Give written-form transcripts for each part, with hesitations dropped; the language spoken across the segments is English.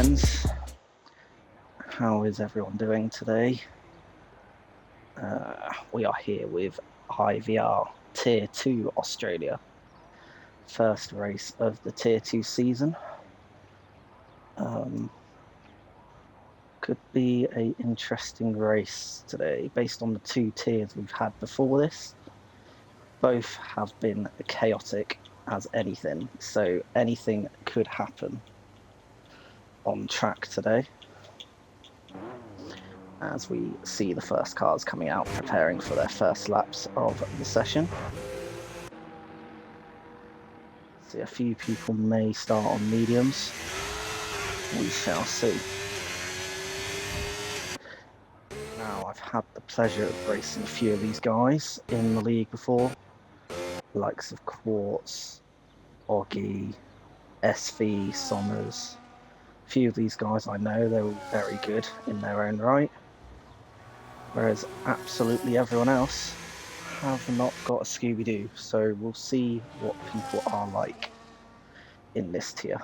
friends. How is everyone doing today? We are here with IVR Tier 2 Australia. First race of the Tier 2 season. Could be an interesting race today based on the two tiers we've had before this. Both have been chaotic as anything, so anything could happen on track today. As we see the first cars coming out, preparing for their first laps of the session. See, a few people may start on mediums. We shall see. Now, I've had the pleasure of racing a few of these guys in the league before. The likes of Quartz, Oggy, SV, Sommers. A few of these guys I know, they're all very good in their own right. Whereas absolutely everyone else have not got a Scooby-Doo, so we'll see what people are like in this tier.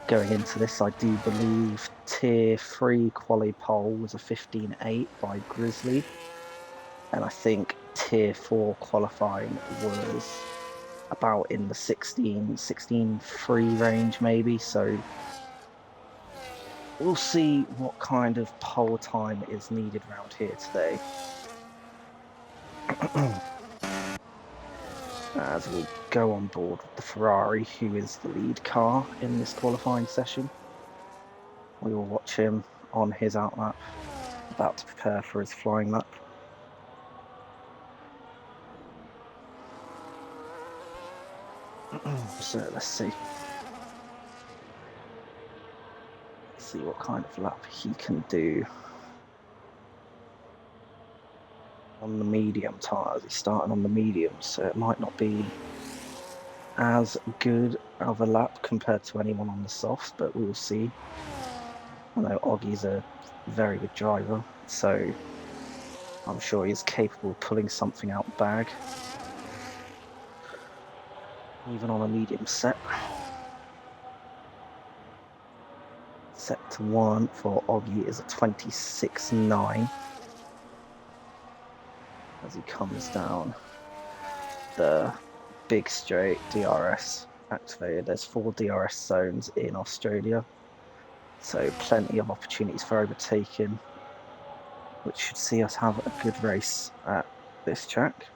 Going into this, I do believe Tier 3 quali pole was a 15.8 by Grizzly, and I think Tier 4 qualifying was about in the 16.3 range maybe, so we'll see what kind of pole time is needed around here today. As we go on board with the Ferrari, who is the lead car in this qualifying session. We will watch him on his outlap, about to prepare for his flying lap. So let's see. See what kind of lap he can do on the medium tyres. He's starting on the medium, so it might not be as good of a lap compared to anyone on the softs, but we will see. I know Oggy's a very good driver, so I'm sure he's capable of pulling something out the bag, even on a medium set. Sector 1 for Oggy is a 26.9 as he comes down the big straight. DRS activated. There's 4 DRS zones in Australia, so plenty of opportunities for overtaking, which should see us have a good race at this track.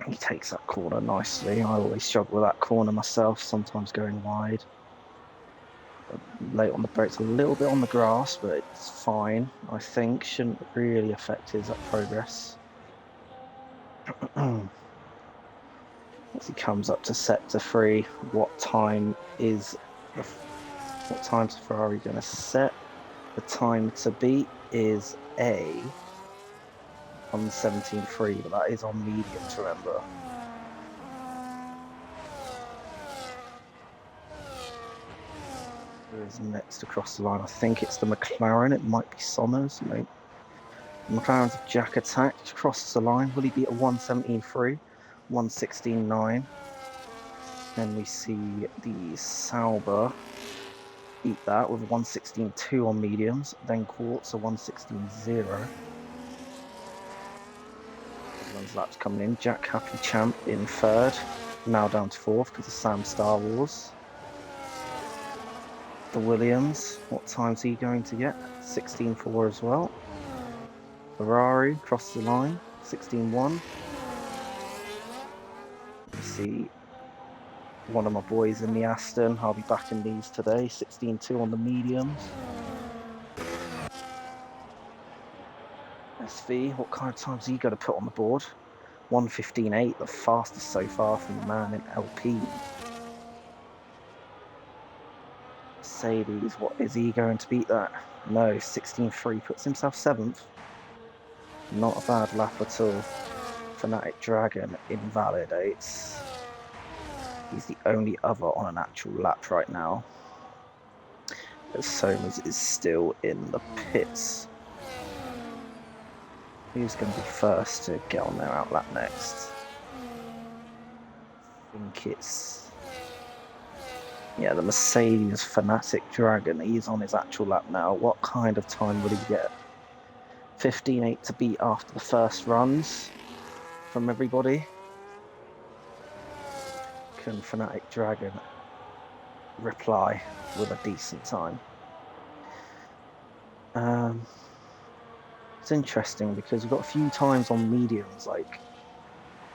He takes that corner nicely. I always struggle with that corner myself, sometimes going wide. Late on the brakes, a little bit on the grass, but it's fine, I think. Shouldn't really affect his progress. As he comes up to sector 3, what time's Ferrari going to set? The time to beat is a 1:17.3, but that is on mediums, remember. Who is next across the line? I think it's the McLaren. It might be Sommers. No. The McLaren's Jack attacked, crosses the line. Will he beat a 1:17.3? 1:16.9. Then we see the Sauber beat that with 1:16.2 on mediums. Then Quartz a 1:16.0. Everyone's laps coming in. Jack Happy Champ in 3rd. Now down to 4th because of Sam Star Wars. The Williams, what time's he going to get? 16.4 as well. Ferrari crossed the line, 16.1. You see one of my boys in the Aston. I'll be backing these today. 16.2 on the mediums. SV, what kind of time's he going to put on the board? 1:15.8, the fastest so far from the man in LP. Mercedes, what is he going to beat that? No, 16.3, puts himself 7th. Not a bad lap at all. Fanatic Dragon invalidates. He's the only other on an actual lap right now, as Somers is still in the pits. Who's going to be first to get on their outlap next? think it's... Yeah, the Mercedes Fanatic Dragon. He's on his actual lap now. What kind of time would he get? 15.8 to beat after the first runs from everybody. Can Fanatic Dragon reply with a decent time? It's interesting because we've got a few times on mediums like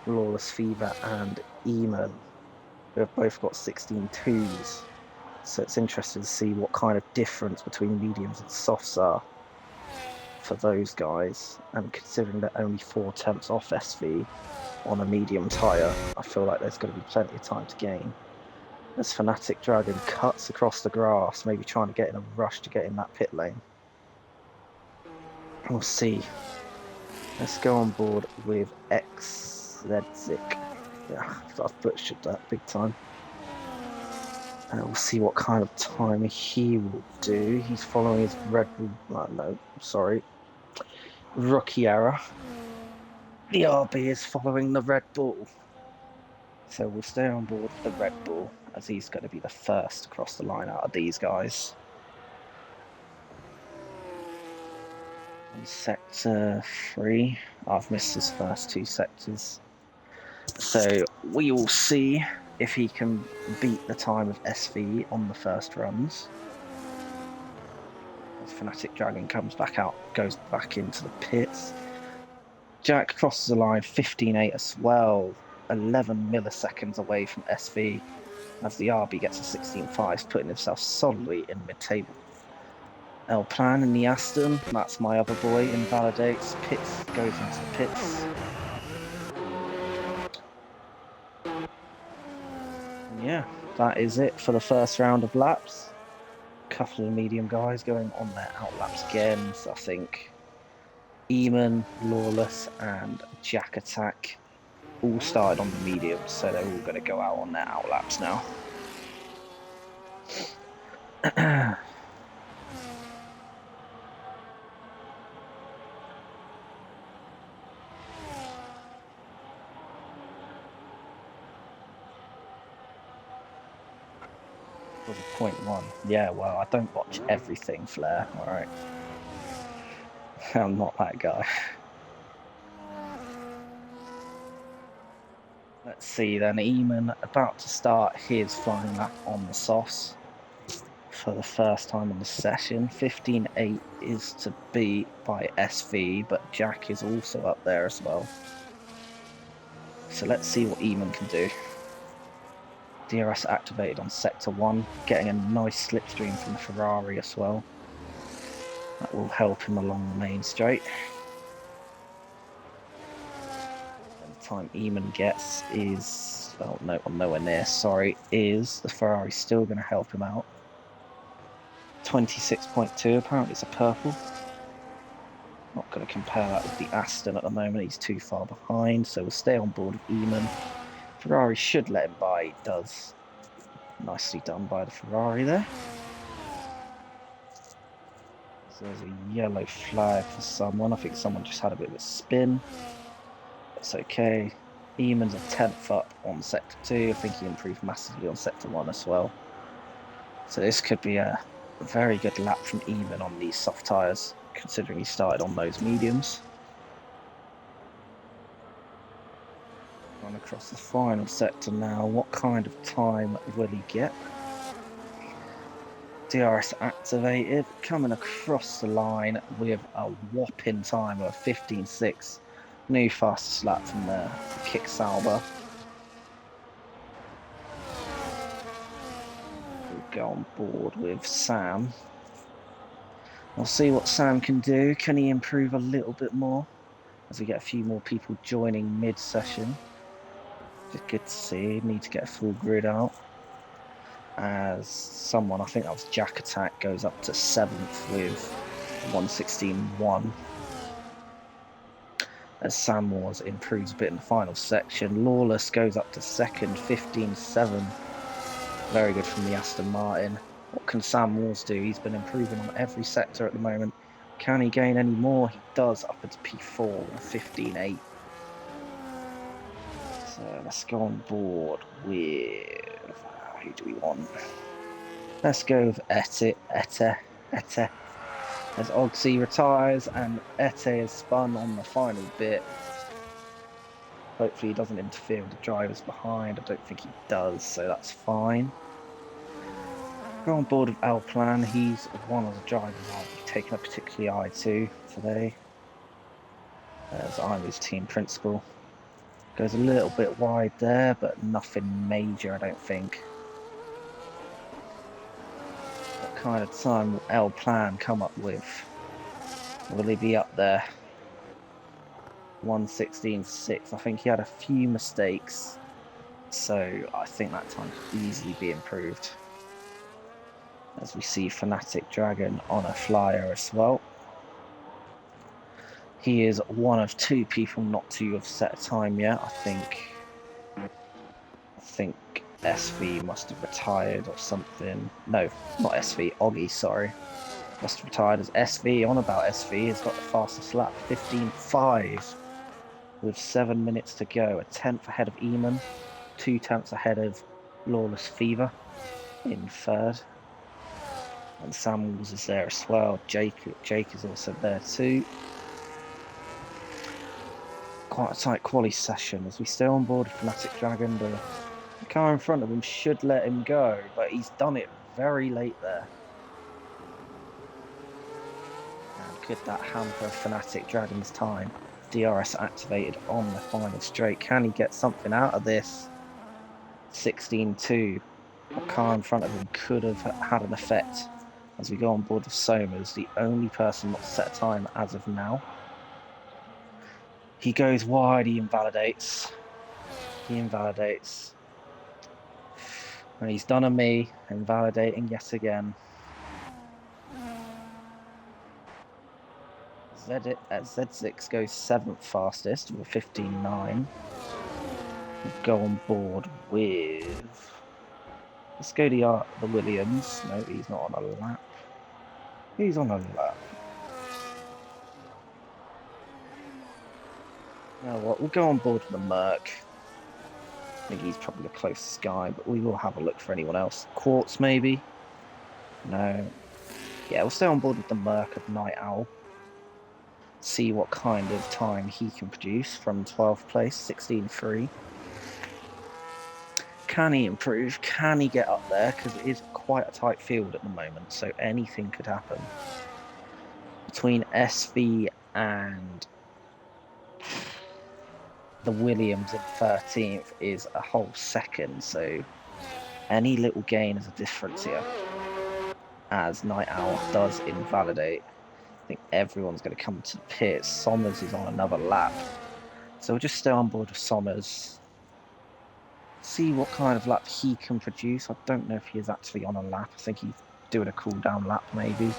Lawless Fever and Eamon, who have both got 16.2s. So it's interesting to see what kind of difference between mediums and softs are for those guys. And considering they're only 4 tenths off SV on a medium tyre, I feel like there's going to be plenty of time to gain. As Fanatic Dragon cuts across the grass, maybe trying to get in a rush to get in that pit lane. We'll see. Let's go on board with XZzik. Yeah, I've butchered that big time. And we'll see what kind of time he will do. He's following his Red Bull. Rookie error. The RB is following the Red Bull. So we'll stay on board with the Red Bull, as he's going to be the first across the line out of these guys. In sector 3, I've missed his first 2 sectors. So we will see if he can beat the time of SV on the first runs. As Fanatic Dragon comes back out, goes back into the pits. Jack crosses the line, 15.8 as well, 11 milliseconds away from SV, as the RB gets a 16.5, putting himself solidly in mid-table. El Plan in the Aston, that's my other boy, invalidates, pits, goes into the pits. Yeah, that is it for the first round of laps. A couple of medium guys going on their outlaps again, so I think Eamon, Lawless and Jack Attack all started on the mediums, so they're all going to go out on their outlaps now. Was a 0.1. Yeah, well, I don't watch everything, Flair, alright. I'm not that guy. Let's see then, Eamon about to start his flying lap on the softs for the first time on the session. 15.8 is to beat by SV, but Jack is also up there as well. So let's see what Eamon can do. DRS activated on sector 1, getting a nice slipstream from the Ferrari as well. That will help him along the main straight. And the time Eamon gets is, oh no, I'm nowhere near, sorry, is the Ferrari still going to help him out. 26.2, apparently it's a purple. Not going to compare that with the Aston at the moment, he's too far behind, so we'll stay on board with Eamon. Ferrari should let him by, he does. Nicely done by the Ferrari there. So there's a yellow flag for someone. I think someone just had a bit of a spin. That's okay. Eamon's a 10th up on sector 2. I think he improved massively on sector 1 as well. So this could be a very good lap from Eamon on these soft tyres, considering he started on those mediums. On across the final sector now, what kind of time will he get? DRS activated, coming across the line with a whopping time of 15.6. New fastest lap from the Kick Sauber. We'll go on board with Sam. We'll see what Sam can do. Can he improve a little bit more as we get a few more people joining mid-session? Just good to see. Need to get a full grid out. As someone, I think that was Jack Attack, goes up to 7th with 1:16.1. As Sam Wars improves a bit in the final section. Lawless goes up to 2nd, 15.7. Very good from the Aston Martin. What can Sam Wars do? He's been improving on every sector at the moment. Can he gain any more? He does, up into P4 with 15.8. So let's go on board with who do we want? Let's go with Ete. As Ogsy retires and Ete is spun on the final bit. Hopefully he doesn't interfere with the drivers behind. I don't think he does, so that's fine. Go on board with L Plan. He's one of the drivers I'll be taking a particularly eye to today, as I'm his team principal. Goes a little bit wide there, but nothing major, I don't think. What kind of time will L Plan come up with? Will he be up there? 1:16.6. I think he had a few mistakes, so I think that time could easily be improved. As we see Fanatic Dragon on a flyer as well. He is one of two people not to have set a time yet. I think SV must have retired or something. No, not SV, Oggy, sorry. Must have retired as SV. On about SV, has got the fastest lap, 15.5. With 7 minutes to go, a tenth ahead of Eamon, 2 tenths ahead of Lawless Fever in third. And Samuels is there as well. Jake is also there too. Quite a tight quali session as we stay on board with Fanatic Dragon. The car in front of him should let him go, but he's done it very late there. And could that hamper Fanatic Dragon's time? DRS activated on the final straight. Can he get something out of this? 16.2. The car in front of him could have had an effect. As we go on board with Somers, the only person not to set a time as of now. He goes wide, he invalidates. And he's done a me, invalidating yet again. Z6 goes 7th fastest with a 15.9. Go on board with... Let's go to the Williams. No, he's not on a lap. He's on a lap. You know what, we'll go on board with the Merc. I think he's probably the closest guy, but we will have a look for anyone else. Quartz, maybe? No. Yeah, we'll stay on board with the Merc of Night Owl. See what kind of time he can produce from 12th place, 16.3. Can he improve? Can he get up there? Because it is quite a tight field at the moment, so anything could happen. Between SV and the Williams in 13th is a whole second, so any little gain is a difference here. As Night Owl does invalidate. I think everyone's going to come to the pits. Somers is on another lap. So we'll just stay on board with Somers. See what kind of lap he can produce. I don't know if he is actually on a lap. I think he's doing a cool down lap maybe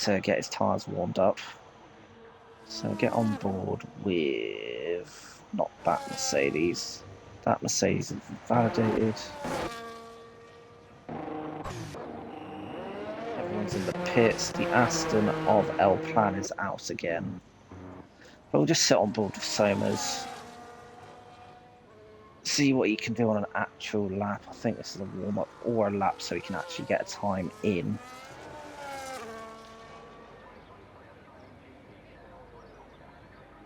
to get his tyres warmed up. So get on board with not that Mercedes. That Mercedes is validated. Everyone's in the pits. The Aston of L Plan is out again. But we'll just sit on board with Somers. See what he can do on an actual lap. I think this is a warm-up or a lap so he can actually get a time in.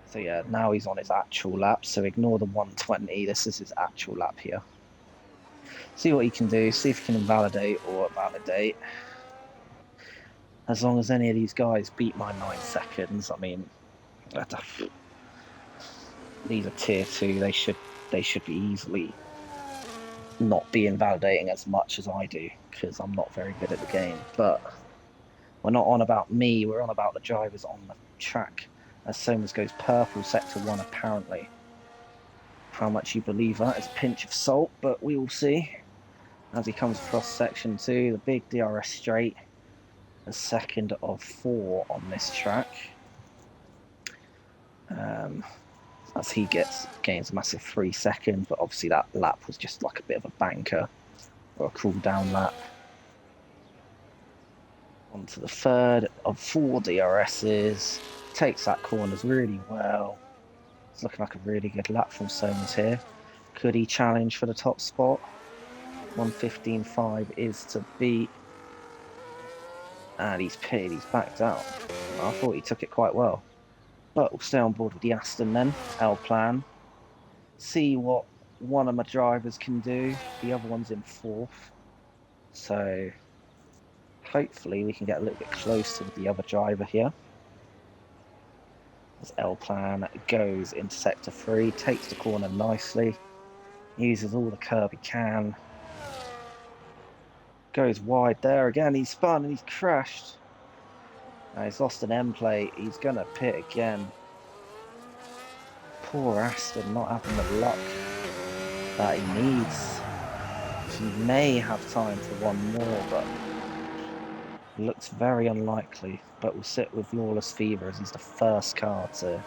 So yeah, now he's on his actual lap, so ignore the 120. This is his actual lap here. See what he can do, see if he can invalidate or validate. As long as any of these guys beat my 9 seconds, I mean, these are tier 2, they should be easily not be invalidating as much as I do, because I'm not very good at the game. But we're not on about me, we're on about the drivers on the track. As Somers goes purple, sector 1 apparently. How much you believe that is a pinch of salt, but we will see. As he comes across section 2, the big DRS straight. The second of 4 on this track. As he gains a massive 3 seconds, but obviously that lap was just like a bit of a banker or a cool down lap. On to the third of 4 DRSs. Takes that corners really well. It's looking like a really good lap from Somers here. Could he challenge for the top spot? 1:15.5 is to beat. And he's pitted, he's backed out. I thought he took it quite well. But we'll stay on board with the Aston then, our plan. See what one of my drivers can do. The other one's in fourth. So hopefully we can get a little bit closer with the other driver here. As L Plan goes into sector 3, takes the corner nicely, uses all the curb he can. Goes wide there again, he's spun and he's crashed. Now he's lost an M plate, he's going to pit again. Poor Aston not having the luck that he needs. He may have time for one more, but it looks very unlikely. But we'll sit with Lawless Fever as he's the first car to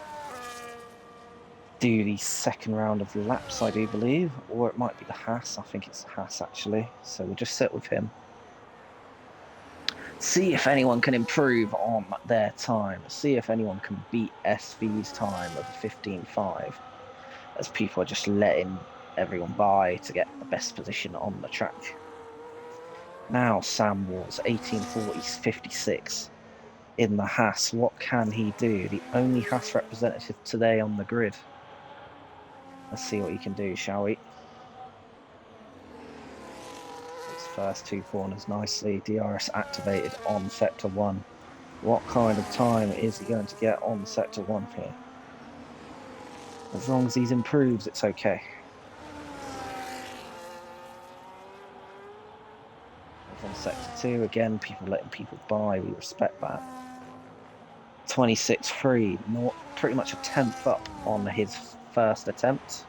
do the second round of laps, I do believe. Or it might be the Haas. I think it's the Haas, actually. So we'll just sit with him. See if anyone can improve on their time. See if anyone can beat SV's time of 15.5. As people are just letting everyone by to get the best position on the track. Now Sam Wars, 1840-56 in the Haas. What can he do? The only Haas representative today on the grid. Let's see what he can do, shall we? His first two corners nicely. DRS activated on sector 1. What kind of time is he going to get on sector 1 here? As long as he improves, it's okay. On sector 2, again, people letting people by, we respect that. 26.3, pretty much a 10th up on his first attempt.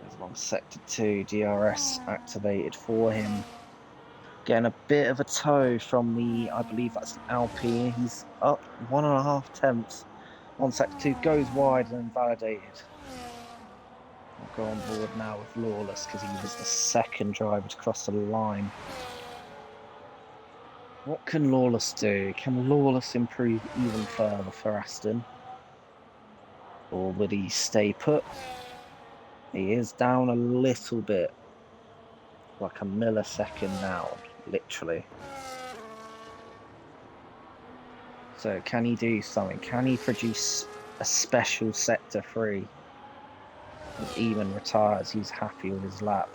There's along sector 2, DRS activated for him. Getting a bit of a tow from the, I believe that's Alpine. He's up 1.5 tenths on sector 2, goes wide and invalidated. I'll go on board now with Lawless because he was the second driver to cross the line. What can Lawless do? Can Lawless improve even further for Aston? Or would he stay put? He is down a little bit. Like a millisecond now, literally. So can he do something? Can he produce a special sector 3? And even retires, he's happy with his lap.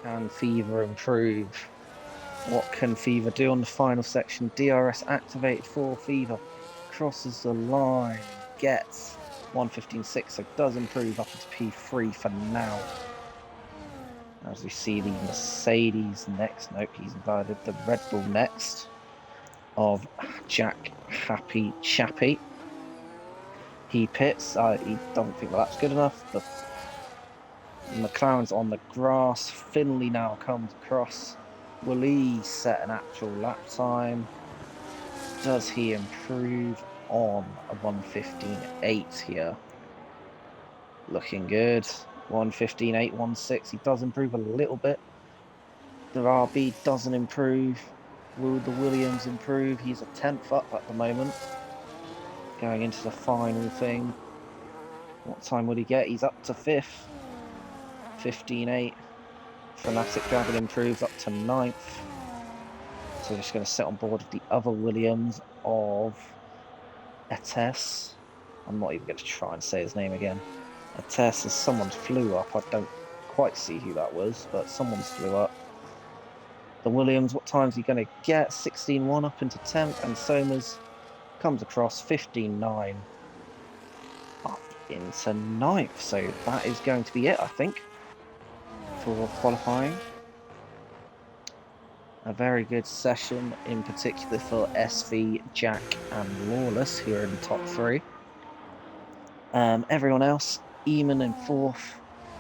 Can Fever improve? What can Fever do on the final section? DRS activated for Fever. Crosses the line. Gets 1:15.6, so does improve up into P3 for now. As we see the Mercedes next. Nope, he's invited the Red Bull next. Of Jack Happy Chappy. He pits. He doesn't think that's good enough. The McLaren's on the grass. Finley now comes across. Will he set an actual lap time? Does he improve on a 1:15.8 here? Looking good. 1:15.816. He does improve a little bit. The RB doesn't improve. Will the Williams improve? He's a 10th up at the moment. Going into the final thing. What time would he get? He's up to 5th. 15.8. Fanatic Dragon improves up to 9th. So we're just going to sit on board with the other Williams of Etes. I'm not even going to try and say his name again. Etes is someone flew up. I don't quite see who that was, but someone's flew up. The Williams, what time is he going to get? 16.1 up into 10th, and Somers comes across 15.9 up into 9th. So that is going to be it, I think, for qualifying. A very good session, in particular for SV, Jack and Lawless, who are in the top 3. Everyone else, Eamon in 4th,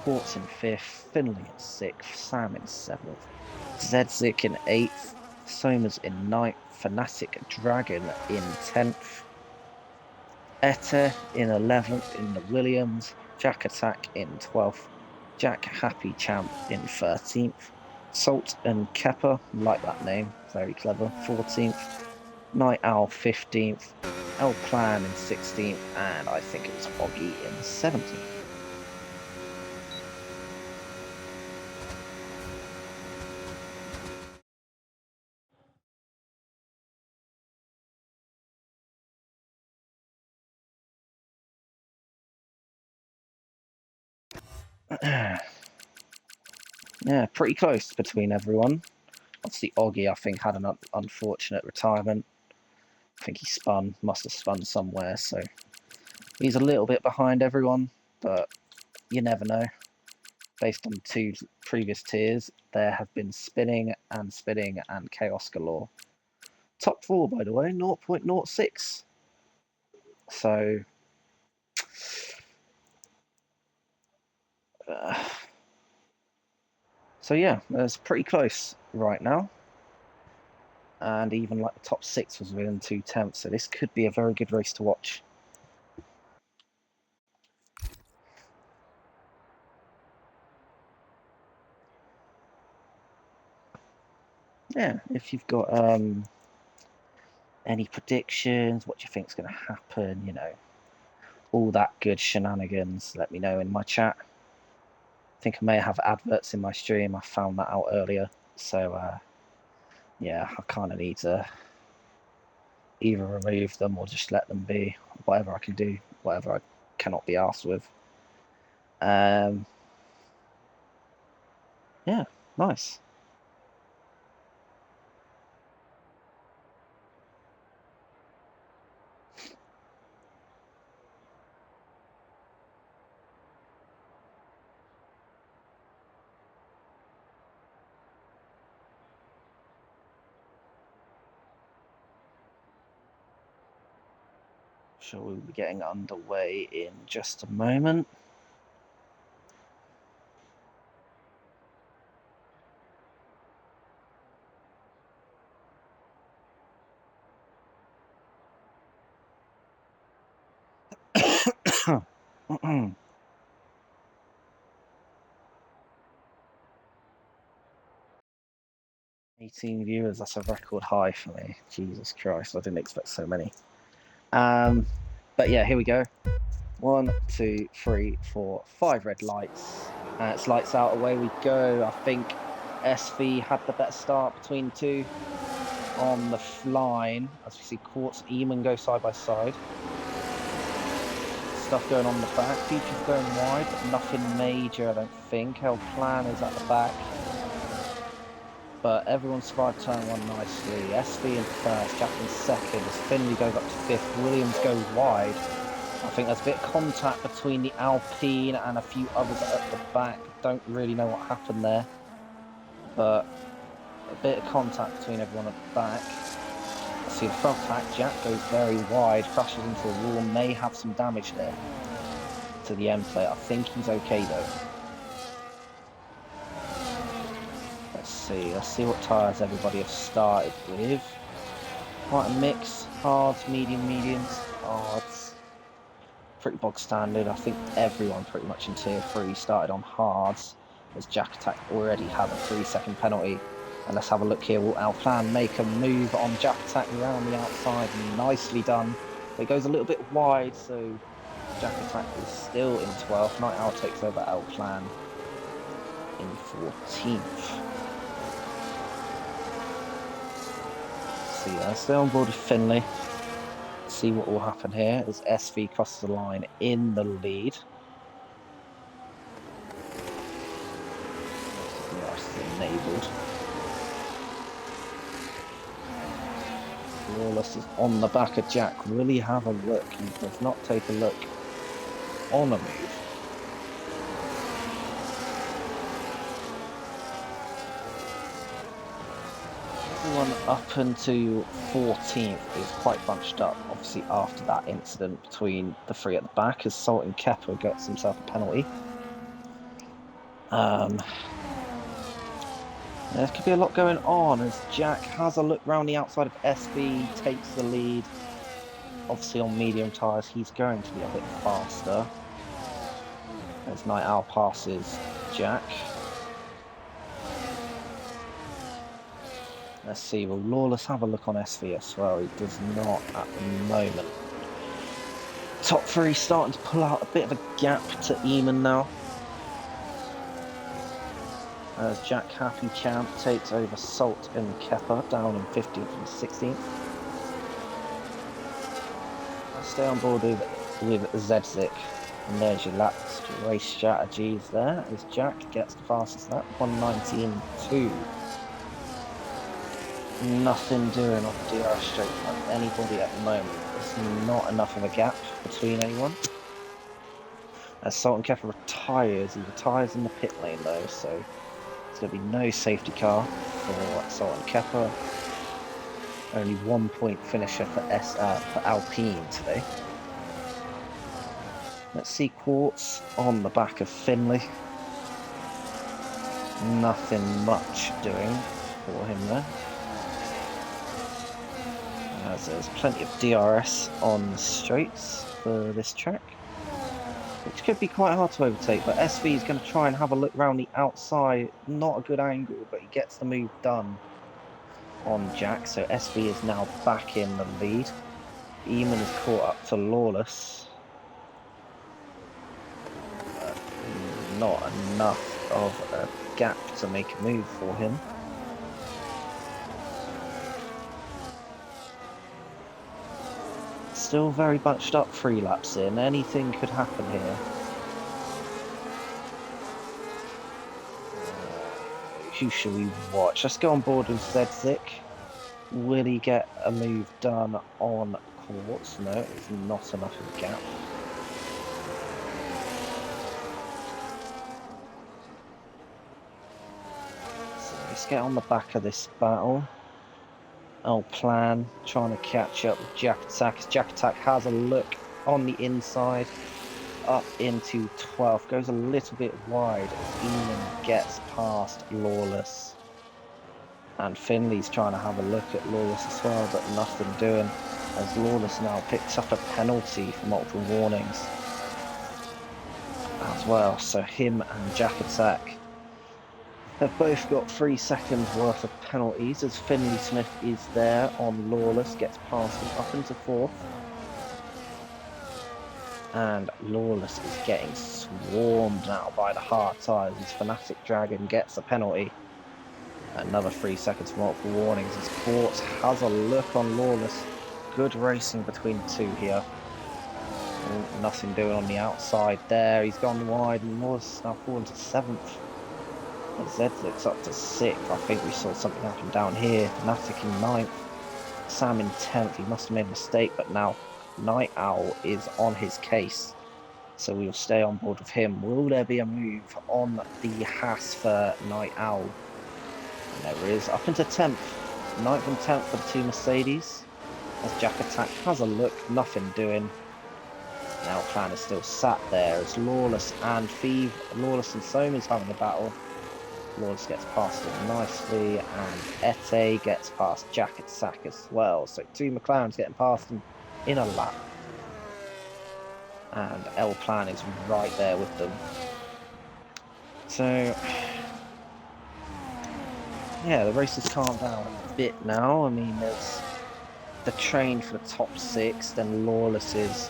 Quartz in 5th, Finley in 6th, Sam in 7th, Zedzik in 8th, Somers in 9th, Fanatic Dragon in 10th, Etta in 11th in the Williams, Jack Attack in 12th, Jack Happy Champ in 13th, Salt and Kepper, like that name, very clever. 14th. Night Owl 15th. El Plan in 16th, and I think it was Oggy in 17th. Yeah, pretty close between everyone. Obviously, Oggy, I think, had an unfortunate retirement. I think he must have spun somewhere, so he's a little bit behind everyone, but you never know. Based on 2 previous tiers, there have been spinning and chaos galore. Top 4, by the way, 0.06. So, yeah, it's pretty close right now. And even like the top 6 was within 2/10, so this could be a very good race to watch. Yeah, if you've got any predictions, what do you think is going to happen, you know, all that good shenanigans, let me know in my chat. I think I may have adverts in my stream. I found that out earlier, so yeah, I kind of need to either remove them or just let them be. Whatever I can do, whatever I cannot be asked with. Yeah, nice. Sure, we'll be getting underway in just a moment. Mm-mm. 18 viewers, that's a record high for me. Jesus Christ, I didn't expect so many. But yeah, here we go. 1, 2, 3, 4, 5 red lights. It's lights out, away we go. I think SV had the better start between 2 on the line. As we see Quartz and Eamon go side by side. Stuff going on in the back. Features going wide, but nothing major, I don't think. El Plan is at the back. But everyone survived turn 1 nicely. SV in first, Jack in second. As Finley goes up to 5th, Williams goes wide. I think there's a bit of contact between the Alpine and a few others at the back. Don't really know what happened there. But a bit of contact between everyone at the back. See the front pack, Jack goes very wide, crashes into the wall, may have some damage there to the end plate. I think he's okay though. Let's see what tyres everybody have started with. Quite a mix, hards, mediums, hards. Pretty bog standard. I think everyone pretty much in tier 3 started on hards, as Jack Attack already had a 3-second penalty. And let's have a look here. Will Al Plan make a move on Jack Attack around the outside? Nicely done. It goes a little bit wide, so Jack Attack is still in 12th. Night Owl takes over Al Plan in 14th. See, still on board with Finley. See what will happen here as SV crosses the line in the lead. Enabled. Lawless is on the back of Jack. Will he have a look? He does not take a look on a move. Everyone up into 14th is quite bunched up, obviously after that incident between the 3 at the back, as Salt and Kepper gets himself a penalty. There could be a lot going on as Jack has a look round the outside of SV, takes the lead. Obviously on medium tyres, he's going to be a bit faster. As Night Owl passes Jack. Let's see, will Lawless have a look on SV as well? He does not at the moment. Top three starting to pull out a bit of a gap to Eamon now. As Jack Happy Champ takes over Salt and Kepper down in 15th and 16th. I'll stay on board with Zedzik. And there's your laps race strategies there as Jack gets the fastest lap, 1:19.2. Nothing doing on the DR straight from anybody at the moment. There's not enough of a gap between anyone. As Salt and Kepper retires, he retires in the pit lane though, so there's going to be no safety car for Salt and Kepper. Only 1 point finisher for Alpine today. Let's see Quartz on the back of Finley. Nothing much doing for him there. As there's plenty of DRS on the straights for this track, which could be quite hard to overtake, but SV is going to try and have a look around the outside. Not a good angle, but he gets the move done on Jack, so SV is now back in the lead. Eamon is caught up to Lawless. Not enough of a gap to make a move for him. Still very bunched up 3 laps in. Anything could happen here. Who should we watch? Let's go on board with Zedzik. Will he get a move done on Quartz? No, it's not enough of a gap. So let's get on the back of this battle. Plan trying to catch up with Jack Attack. Jack Attack has a look on the inside up into 12th, goes a little bit wide as Eamon gets past Lawless, and Finley's trying to have a look at Lawless as well, but nothing doing as Lawless now picks up a penalty for multiple warnings as well. So him and Jack Attack have both got 3 seconds worth of penalties as Finley Smith is there on Lawless, gets past him up into 4th. And Lawless is getting swarmed now by the hard tyres as Fanatic Dragon gets a penalty. Another 3 seconds for multiple warnings as Quartz has a look on Lawless. Good racing between the two here. Nothing doing on the outside there. He's gone wide and Lawless now fallen to 7th. Zedlik's up to 6th. I think we saw something happen down here. Fnatic in 9th. Sam in 10th. He must have made a mistake, but now Night Owl is on his case. So we'll stay on board with him. Will there be a move on the Haas for Night Owl? And there is. Up into 10th. 9th and 10th for the 2 Mercedes. As Jack Attack has a look. Nothing doing. Now Plan is still sat there as Lawless and Thieve. Lawless and Soma's having a battle. Lawless gets past him nicely, and Ete gets past Jack Attack as well. So 2 McLarens getting past him in a lap. And Plan is right there with them. So, yeah, the race has calmed down a bit now. I mean, there's the train for the top 6, then Lawless is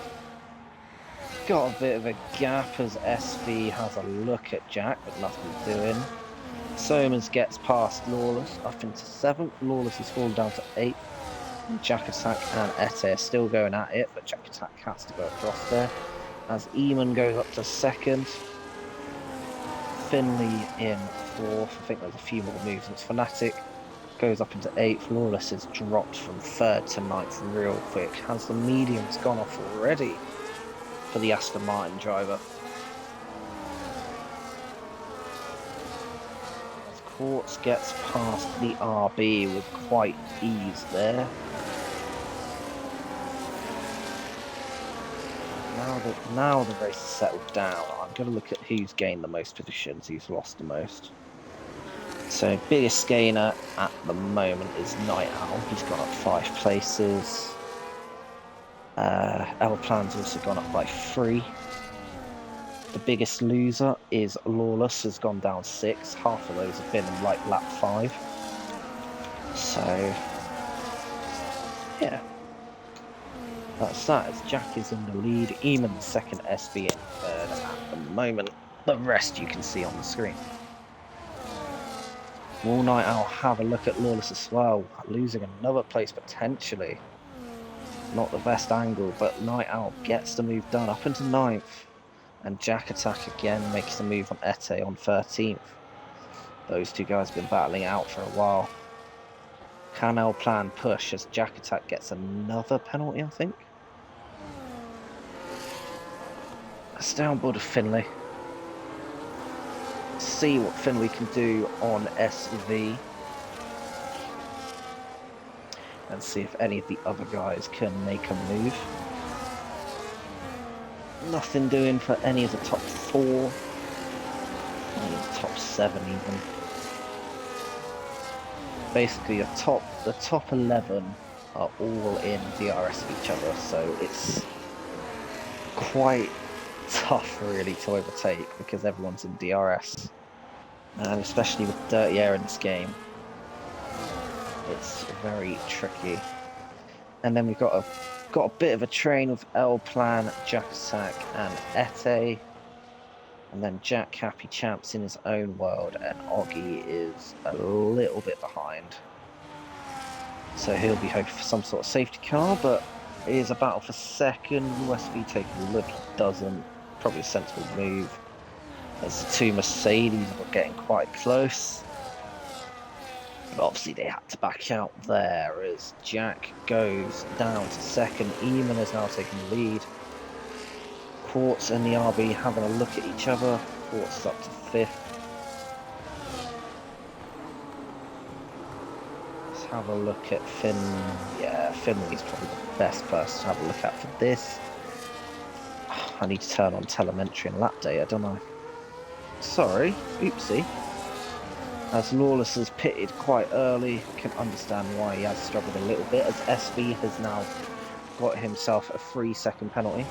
got a bit of a gap as SV has a look at Jack, but nothing doing. Somers gets past Lawless up into 7th. Lawless has fallen down to 8th. Jack Attack and Ete are still going at it, but Jack Attack has to go across there. As Eamon goes up to 2nd. Finley in 4th. I think there's a few more moves. It's Fnatic goes up into 8th. Lawless has dropped from 3rd to 9th real quick. Has the mediums gone off already for the Aston Martin driver? Quartz gets past the RB with quite ease there. Now the race is settled down. I'm going to look at who's gained the most positions, who's lost the most. So biggest gainer at the moment is Night Owl. He's gone up 5 places. Plan's also gone up by 3. The biggest loser is Lawless, has gone down 6. Half of those have been in like lap 5. So, yeah. That's that, as Jack is in the lead, Eamon second, SV in third at the moment. The rest you can see on the screen. Will Night Owl have a look at Lawless as well, losing another place potentially. Not the best angle, but Night Owl gets the move done up into 9th. And Jack Attack again makes the move on Ete on 13th. Those two guys have been battling out for a while. Can El Plan push as Jack Attack gets another penalty, I think? That's downboard of Finley. See what Finley can do on SV. And see if any of the other guys can make a move. Nothing doing for any of the top 4. Any of the top 7 even. Basically the top 11 are all in DRS of each other, so it's quite tough really to overtake because everyone's in DRS, and especially with dirty air in this game, it's very tricky. And then we've got a bit of a train with El Plan, Jack Attack and Ete, and then Jack Happy Champs in his own world, and Oggy is a little bit behind, so he'll be hoping for some sort of safety car, but it is a battle for second. USV taking a look, he doesn't. Probably a sensible move, as the two Mercedes were getting quite close. But obviously they had to back out there as Jack goes down to second. Eamon is now taking the lead. Quartz and the RB having a look at each other. Quartz is up to 5th. Let's have a look at Finn. Yeah, Finley's probably the best person to have a look at for this. I need to turn on telemetry and lap data, don't I? Sorry, oopsie. As Lawless has pitted quite early, can understand why he has struggled a little bit, as SV has now got himself a 3-second penalty.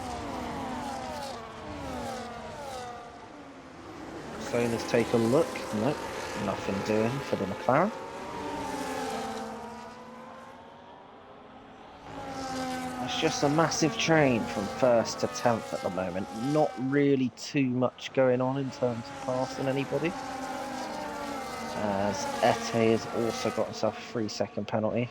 So let's take a look. Nope, nothing doing for the McLaren. It's just a massive train from 1st to 10th at the moment. Not really too much going on in terms of passing anybody. As Ete has also got himself a 3-second penalty.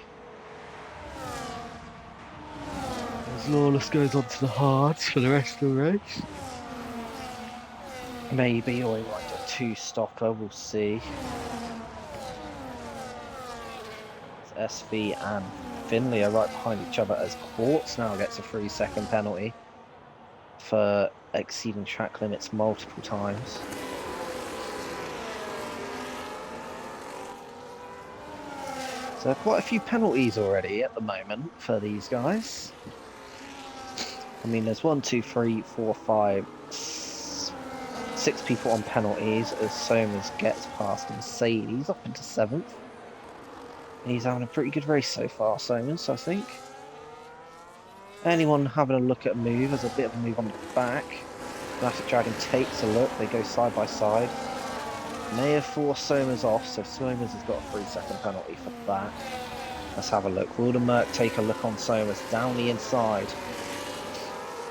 As Lawless goes on to the hards for the rest of the race. Maybe, or he might do a 2-stopper, we'll see. As SV and Finley are right behind each other, as Quartz now gets a 3-second penalty for exceeding track limits multiple times. So quite a few penalties already at the moment for these guys. I mean, there's 1, 2, 3, 4, 5, 6 people on penalties as Somers gets past Mercedes up into 7th. He's having a pretty good race so far, Somers, I think. Anyone having a look at a move, there's a bit of a move on the back. Massive Dragon takes a look, they go side by side. May have forced Somers off, so Somers has got a 3-second penalty for that. Let's have a look. Will the Merc take a look on Somers down the inside?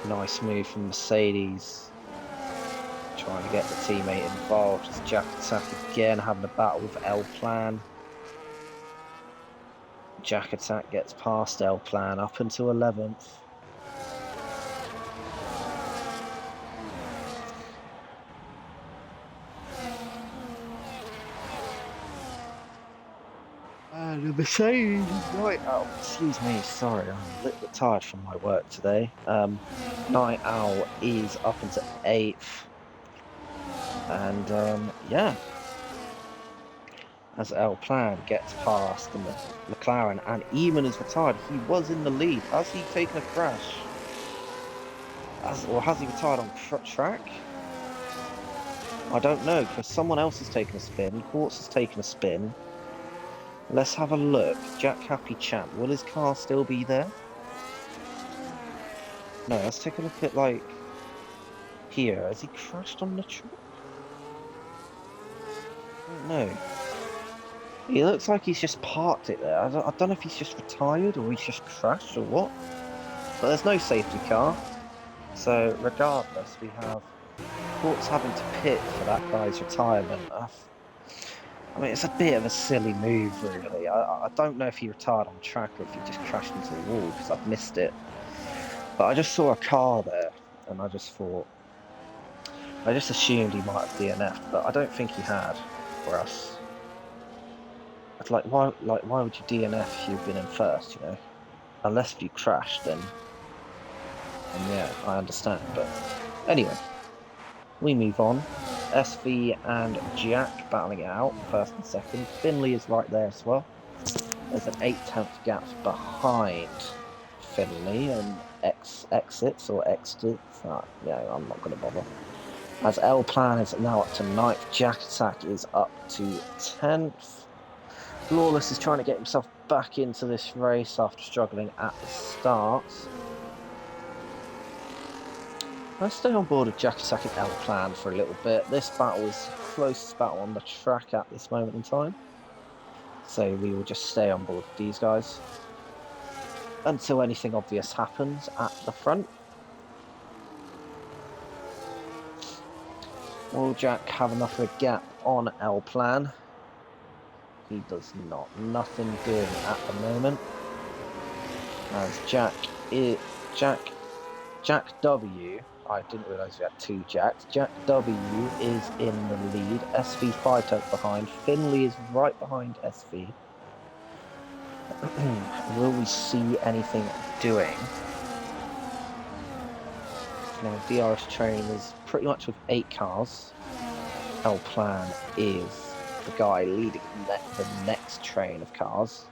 Nice move from Mercedes. Trying to get the teammate involved. As Jack Attack again having a battle with El Plan. Jack Attack gets past El Plan up into 11th. And the Mercedes is Night Owl. Excuse me, sorry, I'm a little bit tired from my work today. Night Owl is up into 8th. And yeah. As El Plan gets past the McLaren, and Eamon is retired. He was in the lead. Has he taken a crash? Or has he retired on track? I don't know, because someone else has taken a spin. Quartz has taken a spin. Let's have a look. Jack Happy Champ. Will his car still be there? No, let's take a look at, like, here. Has he crashed on the track? I don't know. He looks like he's just parked it there. I don't know if he's just retired or he's just crashed or what. But there's no safety car. So regardless, we have Courts having to pit for that guy's retirement. I mean, it's a bit of a silly move, really. I don't know if he retired on track or if he just crashed into the wall because I've missed it. But I just saw a car there, and I just assumed he might have DNF'd, but I don't think he had. For us, it's like why would you DNF if you've been in first? You know, unless you crashed, then yeah, I understand. But anyway, we move on. SV and Jack battling it out, first and second. Finley is right there as well. There's an 8/10 gap behind Finley and exits. Yeah, I'm not going to bother. As L Plan is now up to 9th, Jack Attack is up to 10th. Flawless is trying to get himself back into this race after struggling at the start. Let's stay on board with Jack Attack and L Plan for a little bit. This battle is the closest battle on the track at this moment in time. So we will just stay on board with these guys until anything obvious happens at the front. Will Jack have enough of a gap on L Plan? He does not. Nothing doing at the moment. As Jack W. I didn't realise we had two Jacks. Jack W is in the lead. SV 5/10 behind. Finley is right behind SV. Will we see anything doing? Now, DRS train is pretty much with 8 cars. L Plan is the guy leading the next train of cars.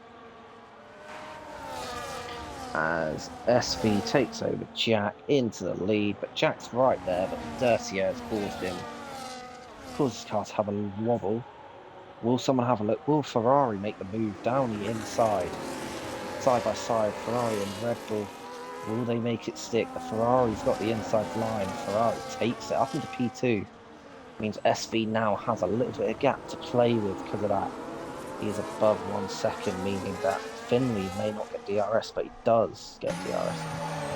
As SV takes over Jack into the lead, but Jack's right there, but Dirty Air has caused his car to have a wobble. Will someone have a look? Will Ferrari make the move down the inside? Side by side, Ferrari and Red Bull. Will they make it stick? The Ferrari's got the inside line. Ferrari takes it up into P2. Means SV now has a little bit of gap to play with because of that. He is above 1 second, meaning that Finley may not get DRS, but he does get DRS.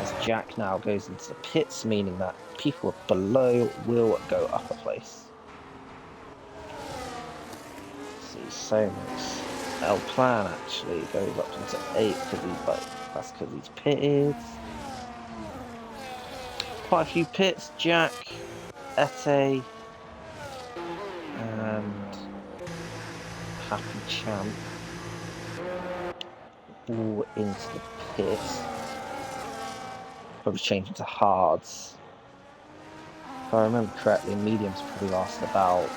As Jack now goes into the pits, meaning that people below will go up a place. See, so much. L Plan actually goes up into 8 because that's because he's pitted. Quite a few pits. Jack, Ete, and Happy Champ all into the pits. Probably changing to hards. If I remember correctly, mediums probably lasted about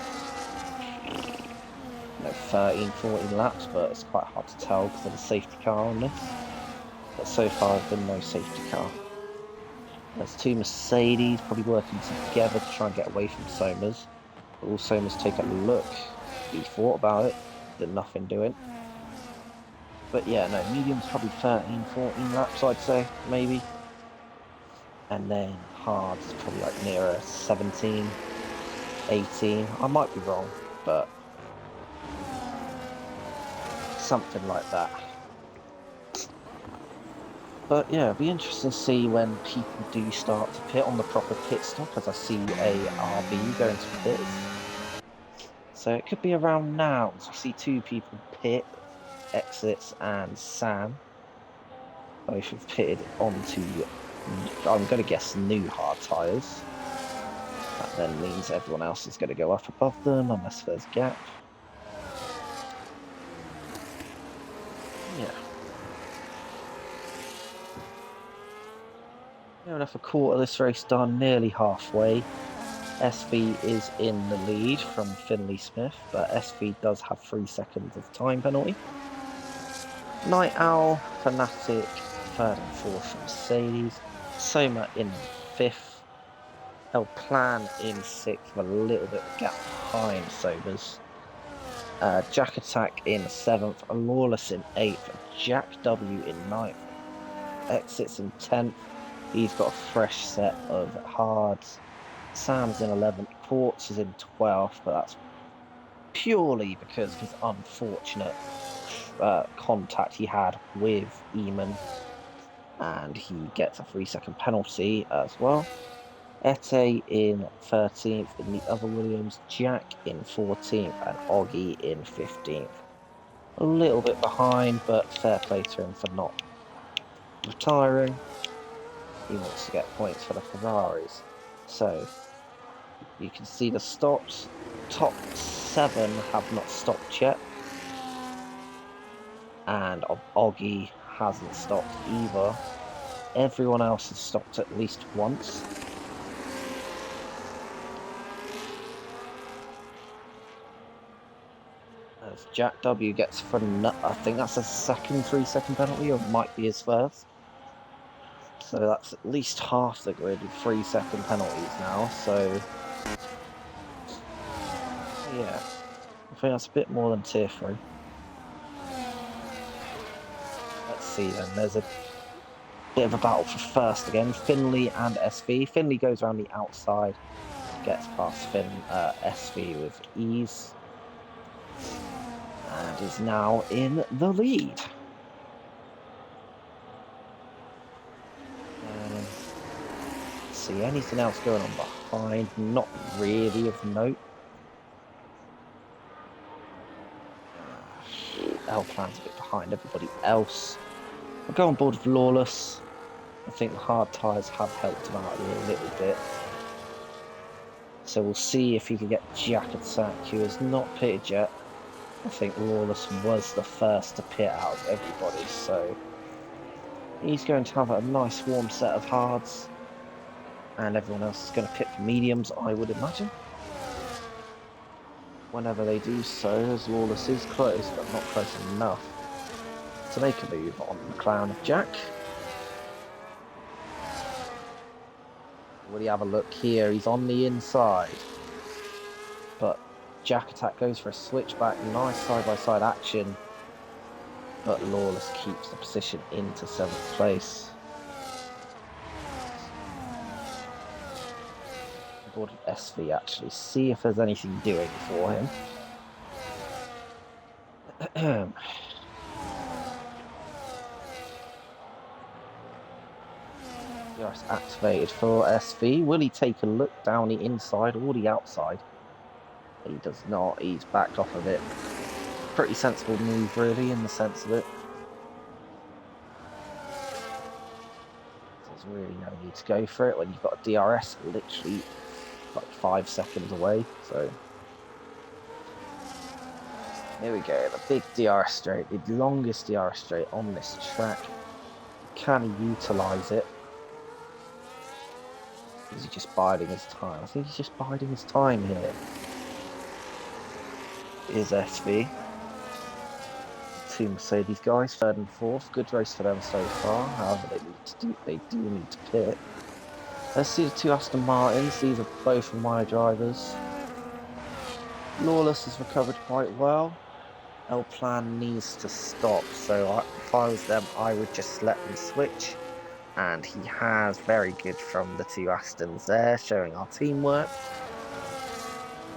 13-14 laps, but it's quite hard to tell because of the safety car on this. But so far there's been no safety car. There's 2 Mercedes probably working together to try and get away from Somers. But will Somers take a look? He thought about it, did nothing doing. But yeah, no, medium's probably 13-14 laps, I'd say, maybe. And then hards is probably like nearer 17, 18. I might be wrong, but something like that. But yeah, it'll be interesting to see when people do start to pit on the proper pit stop, as I see a RB going to pit. So it could be around now, as we see 2 people pit, exits and Sam. Both have pitted onto, I'm going to guess, new hard tyres. That then means everyone else is going to go up above them, unless there's a gap. Yeah. Near enough a quarter of this race done, nearly halfway. SV is in the lead from Finley Smith, but SV does have 3 seconds of time penalty. Night Owl, Fanatic, 3rd and 4th from Mercedes. Soma in 5th. El Plan in 6th, with a little bit of a gap behind Sobers. Jack Attack in 7th, Lawless in 8th, Jack W in 9th. Exits in 10th. He's got a fresh set of hards. Sam's in 11th, Quartz is in 12th, but that's purely because of his unfortunate contact he had with Eamon, and he gets a 3-second penalty as well. Ete in 13th in the other Williams, Jack in 14th, and Oggy in 15th. A little bit behind, but fair play to him for not retiring. He wants to get points for the Ferraris. So you can see the stops. Top 7 have not stopped yet. And Oggy hasn't stopped either. Everyone else has stopped at least once. As Jack W gets for, I think that's a second 3-second penalty, or it might be his first. So that's at least half the grid with 3-second penalties now. So yeah, I think that's a bit more than tier 3. Let's see then. There's a bit of a battle for first again. Finley and SV. Finley goes around the outside, gets past SV with ease, and is now in the lead. See anything else going on behind? Not really of note. L Plan's a bit behind everybody else. I'll go on board with Lawless. I think the hard tyres have helped him out a little bit. So we'll see if he can get Jack at Sack, who has not pitted yet. I think Lawless was the first to pit out of everybody, so he's going to have a nice warm set of hards. And everyone else is going to pit for mediums, I would imagine. Whenever they do so, as Lawless is close, but not close enough to make a move on the clown of Jack. Will he have a look here? He's on the inside. But Jack Attack goes for a switchback, nice side-by-side action. But Lawless keeps the position into 7th place. Board of SV actually, see if there's anything doing for him. Just activated for SV. Will he take a look down the inside or the outside? He does not. He's backed off a bit. Pretty sensible move, really, in the sense of it. There's really no need to go for it when you've got a DRS literally like 5 seconds away, so here we go, the big DRS straight, the longest DRS straight on this track. Can he utilise it? Is he just biding his time? I think he's just biding his time here. Is SV. 2 Mercedes guys, 3rd and 4th. Good race for them so far. However, they do need to pit. Let's see the 2 Aston Martins. These are both my drivers. Lawless has recovered quite well. L Plan needs to stop, so if I was them, I would just let them switch. And he has, very good from the 2 Astons there, showing our teamwork.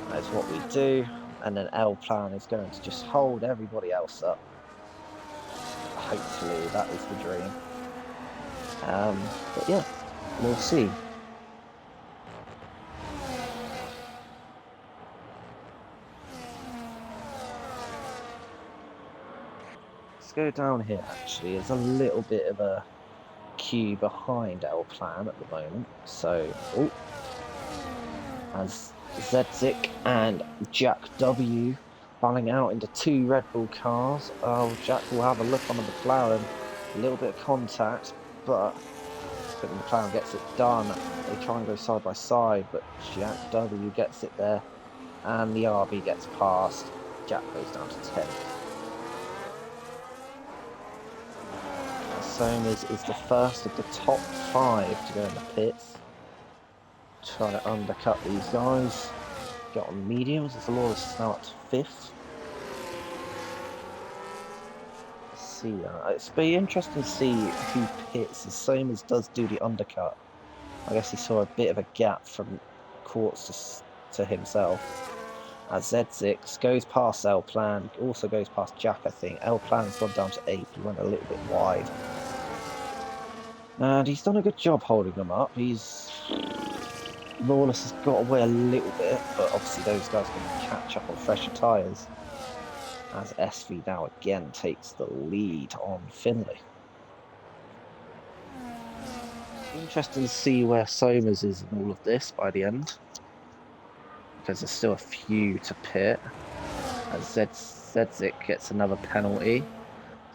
That's what we do. And then L Plan is going to just hold everybody else up. Hopefully that is the dream. But yeah, we'll see. Let's go down here actually. There's a little bit of a queue behind L Plan at the moment. So, as Zedzik and Jack W falling out into 2 Red Bull cars. Jack will have a look on the McLaren. A little bit of contact, but the McLaren gets it done. They try and go side by side, but Jack W gets it there. And the RB gets past. Jack goes down to 10th. Sohm is the first of the top 5 to go in the pits. Try to undercut these guys. Get on mediums as the Lawless is now at 5th. Let's see. It's be interesting to see who pits as Sohm does do the undercut. I guess he saw a bit of a gap from Quartz to himself. As Z6 goes past L Plan, also goes past Jack, I think. L Plan's gone down to 8, he went a little bit wide. And he's done a good job holding them up. Lawless has got away a little bit, but obviously those guys are going to catch up on fresher tyres. As SV now again takes the lead on Finley. Interesting to see where Somers is in all of this by the end, because there's still a few to pit. As Zedzik gets another penalty.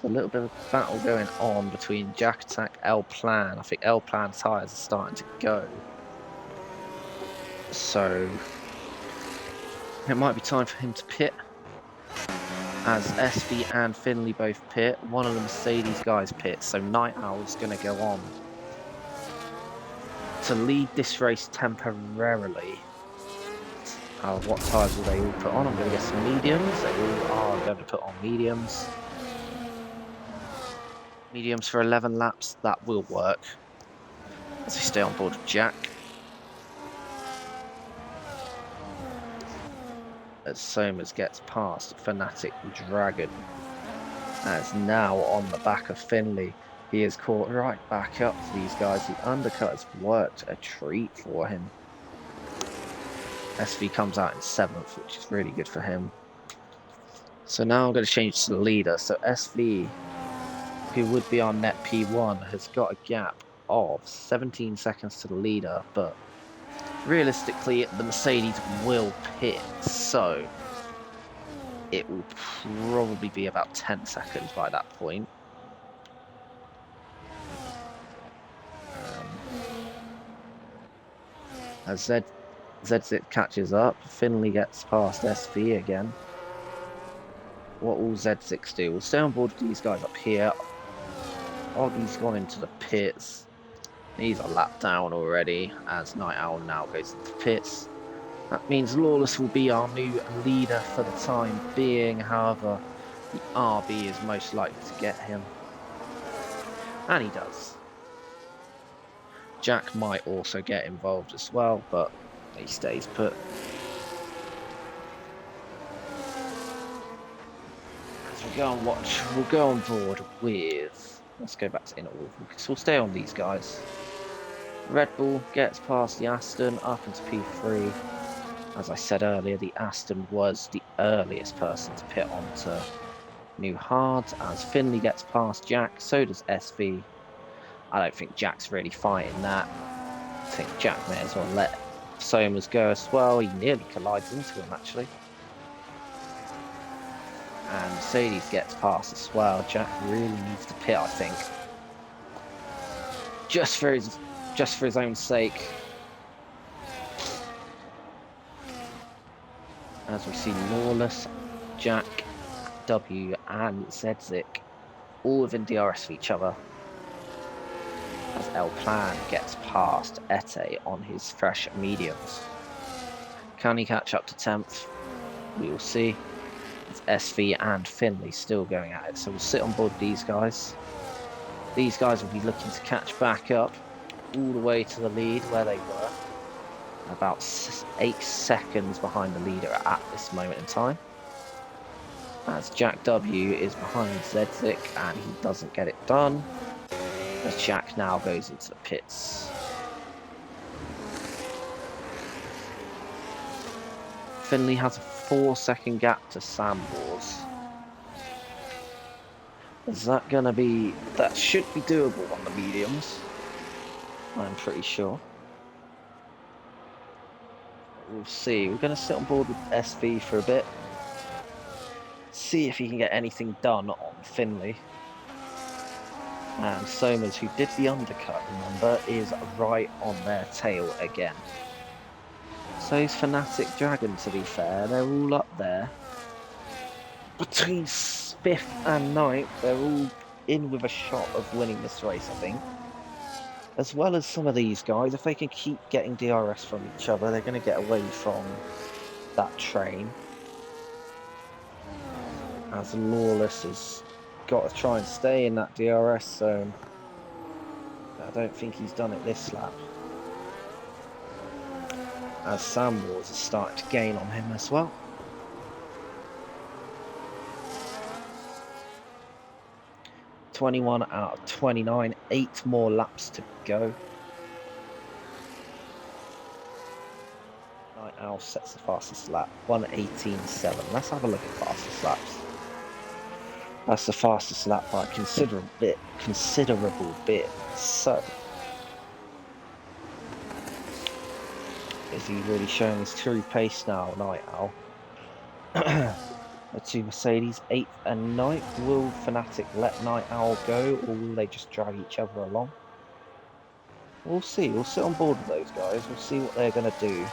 There's a little bit of a battle going on between Jack Attack, L Plan. I think L Plan tyres are starting to go. So it might be time for him to pit. As SV and Finley both pit, one of the Mercedes guys pits, so Night Owl's going to go on to lead this race temporarily. What tyres will they all put on? I'm going to get some mediums. They all are going to put on mediums. Mediums for 11 laps, that will work. As we stay on board with Jack. As Somers gets past Fanatic Dragon. As now on the back of Finley, he is caught right back up to these guys. The undercut has worked a treat for him. SV comes out in 7th, which is really good for him. So now I'm going to change to the leader. So SV, who would be on net P1, has got a gap of 17 seconds to the leader, but realistically the Mercedes will pit, so it will probably be about 10 seconds by that point. As Zedzik catches up, Finley gets past SV again. What will Z6 do? We'll stay on board with these guys up here. Oggy's gone into the pits. He's a lap down already, as Night Owl now goes into the pits. That means Lawless will be our new leader for the time being. However, the RB is most likely to get him. And he does. Jack might also get involved as well, but he stays put. As we go and watch, we'll go on board with... Let's go back to inner wall, so we'll stay on these guys. Red Bull gets past the Aston up into P3. As I said earlier, the Aston was the earliest person to pit onto New Hards. As Finley gets past Jack, so does SV. I don't think Jack's really fighting that. I think Jack may as well let Somers go as well. He nearly collides into him, actually. And Mercedes gets past as well. Jack really needs to pit, I think. Just for his own sake. As we see Lawless, Jack, W and Zedzik all within DRS of each other. As El Plan gets past Ete on his fresh mediums. Can he catch up to 10th? We will see. It's SV and Finley still going at it, so we'll sit on board these guys. These guys will be looking to catch back up all the way to the lead where they were. About 8 seconds behind the leader at this moment in time. As Jack W is behind Zedzik and he doesn't get it done. As Jack now goes into the pits. Finley has a 4-second gap to Sambors. Is that gonna be... That should be doable on the mediums. I'm pretty sure. We'll see. We're gonna sit on board with SV for a bit. See if he can get anything done on Finley. And Somers, who did the undercut, remember, is right on their tail again. So is Fanatic Dragon, to be fair. They're all up there. Between 5th and 9th, they're all in with a shot of winning this race, I think. As well as some of these guys, if they can keep getting DRS from each other, they're going to get away from that train. As Lawless has got to try and stay in that DRS zone. I don't think he's done it this lap. As Sam Wars is starting to gain on him as well. 21 out of 29, 8 more laps to go. Night Owl sets the fastest lap, 1:18.7. Let's have a look at fastest laps. That's the fastest lap by a considerable bit. So, is he really showing his true pace now, Night Owl? The two Mercedes, 8th and 9th. Will Fanatic let Night Owl go, or will they just drag each other along? We'll see. We'll sit on board with those guys. We'll see what they're going to do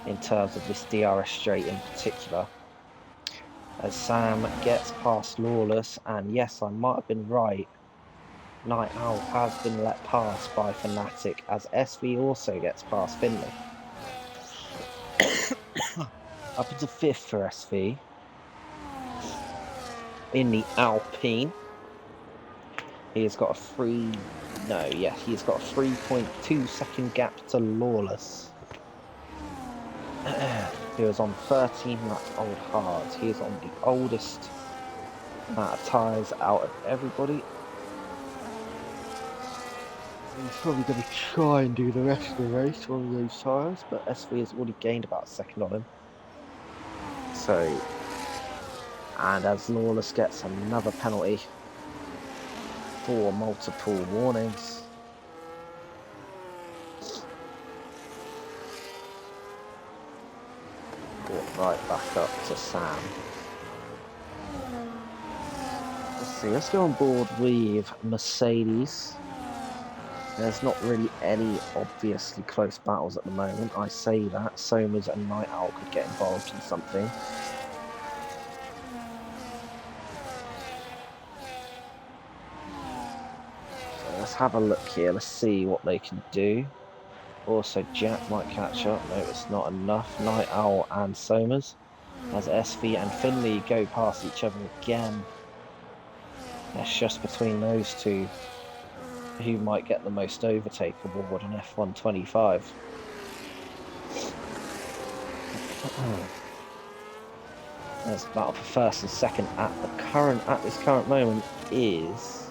in terms of this DRS straight in particular. As Sam gets past Lawless, and yes, I might have been right. Night Owl has been let pass by Fanatic, as SV also gets past Finley. Up into 5th for SV in the Alpine. He has got a 3.2 second gap to Lawless. He was on 13 laps old hards. He is on the oldest amount of tyres out of everybody. He's probably going to try and do the rest of the race on those tyres, but SV has already gained about a second on him. So, and as Lawless gets another penalty for multiple warnings. Brought right back up to Sam. Let's see, let's go on board with Mercedes. There's not really any obviously close battles at the moment. I say that. Somers and Night Owl could get involved in something. So let's have a look here. Let's see what they can do. Also, Jack might catch up. No, it's not enough. Night Owl and Somers. As SV and Finley go past each other again. That's just between those two who might get the most overtake award in F1 25. There's a battle for first and second at this current moment is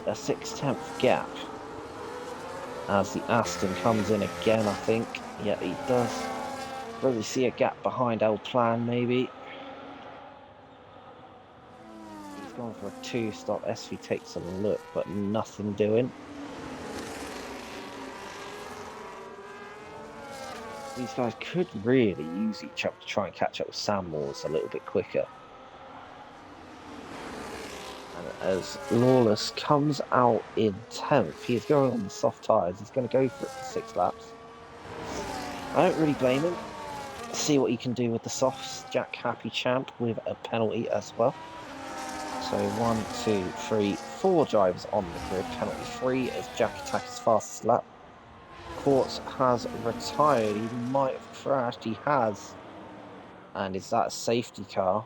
a 6/10 gap. As the Aston comes in again, I think. Yeah, he does. Really see a gap behind El Plan, maybe. He's gone for a 2-stop. SV takes a look, but nothing doing. These guys could really use each other to try and catch up with Sam Moores a little bit quicker. And as Lawless comes out in 10th, he is going on the soft tyres. He's going to go for it for 6 laps. I don't really blame him. See what he can do with the softs. Jack Happy Champ with a penalty as well. So 1, 2, 3, 4 drivers on the grid. Penalty 3 as Jack attacks his fastest lap. Quartz has retired. He might have crashed. He has. And is that a safety car?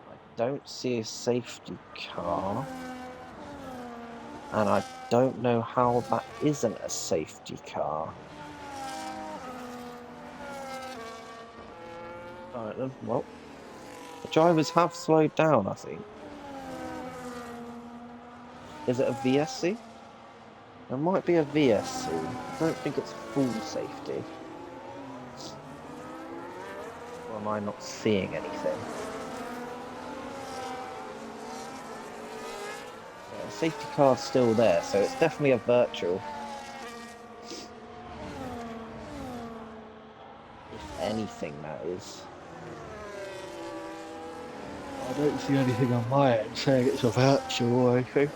I don't see a safety car. And I don't know how that isn't a safety car. Alright then, well. The drivers have slowed down, I think. Is it a VSC? There might be a VSC. I don't think it's full safety. Or am I not seeing anything? Yeah, the safety car's still there, so it's definitely a virtual. If anything, that is. I don't see anything on my end saying it's a virtual or anything.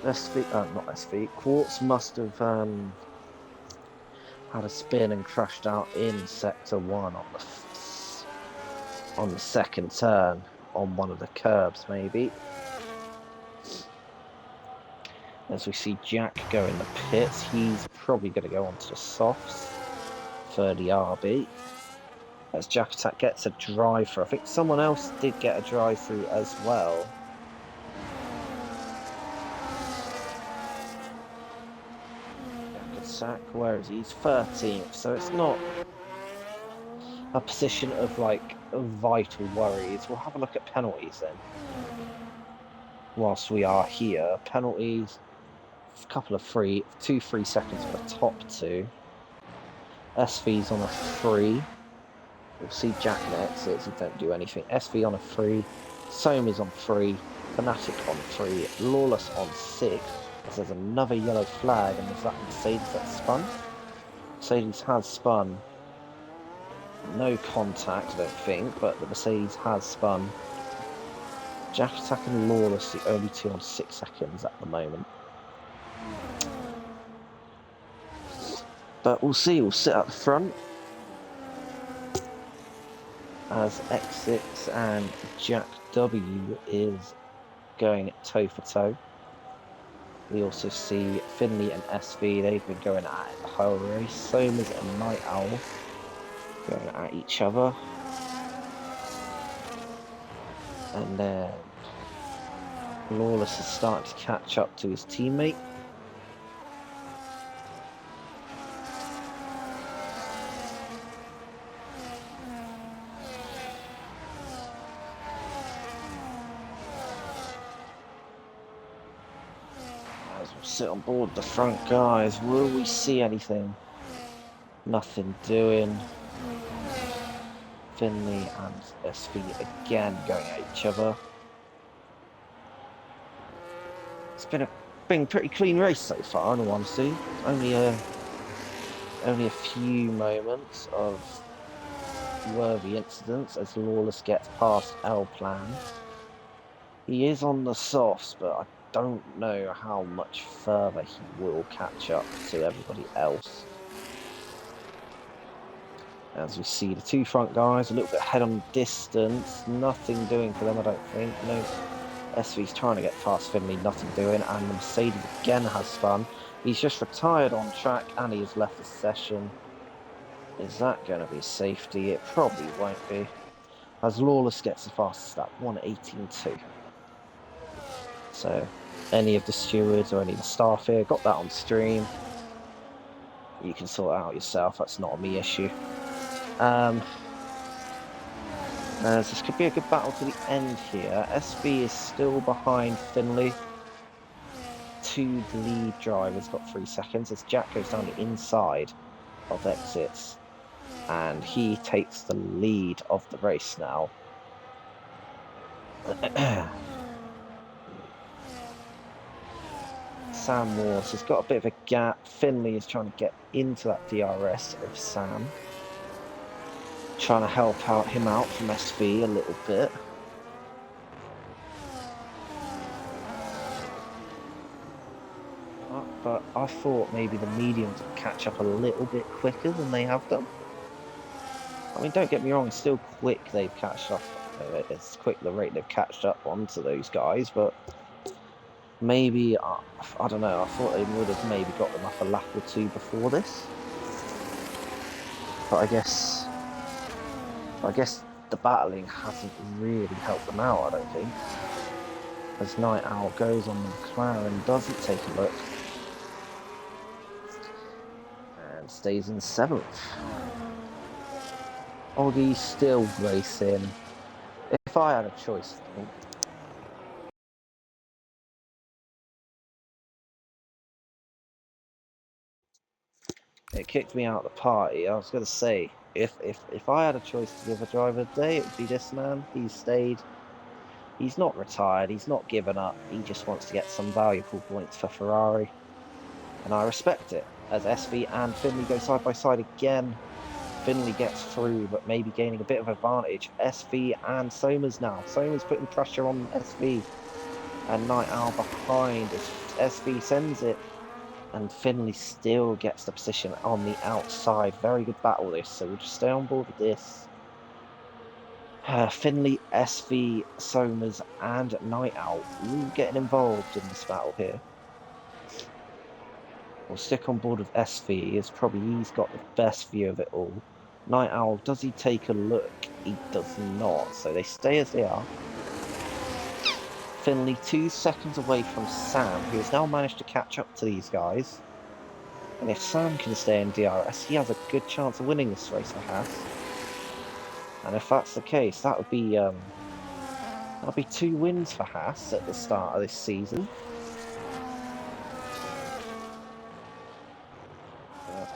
not SV. Quartz must have had a spin and crashed out in sector 1 on the second turn on one of the curbs, maybe. As we see Jack go in the pits, he's probably going to go onto the softs for the RB. As Jack Attack gets a drive-through. I think someone else did get a drive-through as well. Jack Attack, where is he? He's 13th, so it's not a position of like vital worries. We'll have a look at penalties then. Whilst we are here, penalties, a couple of two 3 seconds for the top two. SV's on a 3. We'll see Jack and exits, he don't do anything. SV on a 3, Soma's on 3, Fnatic on 3, Lawless on 6. There's another yellow flag, and is that Mercedes that spun? Mercedes has spun. No contact, I don't think, but the Mercedes has spun. Jack Attack and Lawless, the only two on 6 seconds at the moment. But we'll see, we'll sit at the front as X6 and Jack W is going toe for toe. We also see Finley and SV, they've been going at it the whole race. Somas and Night Owl going at each other. And then Lawless is starting to catch up to his teammate. As we'll sit on board the front, guys, will we see anything? Nothing doing. Finley and SV again going at each other. It's been a pretty clean race so far, in all honesty. Only a few moments of worthy incidents as Lawless gets past L Plan. He is on the softs, but I don't know how much further he will catch up to everybody else. As we see the two front guys a little bit ahead on distance, nothing doing for them, I don't think. No, SV's trying to get past Finley, nothing doing, and the Mercedes again has spun. He's just retired on track and he has left the session. Is that going to be safety? It probably won't be, as Lawless gets the fastest lap, 1:18.2. So any of the stewards or any of the staff here got that on stream. You can sort it out yourself, that's not a me issue. This could be a good battle to the end here. SV is still behind Finley. Two lead drivers got 3 seconds as Jack goes down the inside of exits and he takes the lead of the race now. Sam Morse has got a bit of a gap. Finley is trying to get into that DRS of Sam. Trying to help him out from SV a little bit. But I thought maybe the mediums would catch up a little bit quicker than they have done. I mean, don't get me wrong, it's still quick they've catched up. It's quick the rate they've catched up onto those guys, but maybe, I don't know, I thought they would have maybe got them up a lap or two before this. But I guess the battling hasn't really helped them out, I don't think. As Night Owl goes on the McLaren, doesn't take a look. And stays in 7th. Oggie's still racing. If I had a choice, it kicked me out of the party. I was going to say, if I had a choice to give a driver a day, it would be this man. He's stayed. He's not retired. He's not given up. He just wants to get some valuable points for Ferrari. And I respect it. As SV and Finley go side by side again. Finley gets through, but maybe gaining a bit of advantage. SV and Somas now. Somas putting pressure on SV. And Night Owl behind as SV sends it. And Finley still gets the position on the outside. Very good battle this, so we'll just stay on board with this. Finley, SV, Somas and Night Owl all getting involved in this battle here. We'll stick on board with SV, as probably he's got the best view of it all. Night Owl, does he take a look? He does not, so they stay as they are. Finley 2 seconds away from Sam, who has now managed to catch up to these guys. And if Sam can stay in DRS, he has a good chance of winning this race for Haas. And if that's the case, that'll be 2 wins for Haas at the start of this season.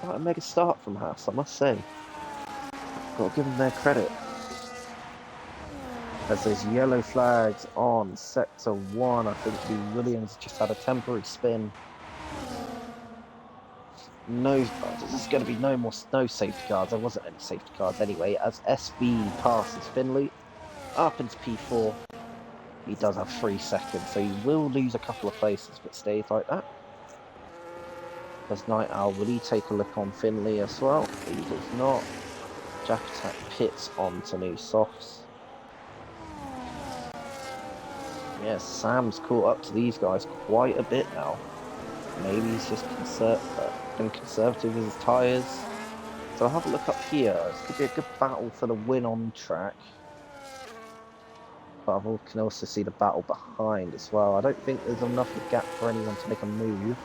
Quite a mega start from Haas, I must say. Got to give them their credit. As there's yellow flags on sector 1, I think the Williams just had a temporary spin. No, there's going to be no safety cars. There wasn't any safety cars anyway. As SB passes Finley up into P4, he does have 3 seconds, so he will lose a couple of places if it stays like that. As Night Owl, will he take a look on Finley as well? He does not. Jack Attack pits onto new softs. Yes, Sam's caught up to these guys quite a bit now. Maybe he's just been conservative with his tyres. So I'll have a look up here. This could be a good battle for the win on track. But I can also see the battle behind as well. I don't think there's enough of a gap for anyone to make a move.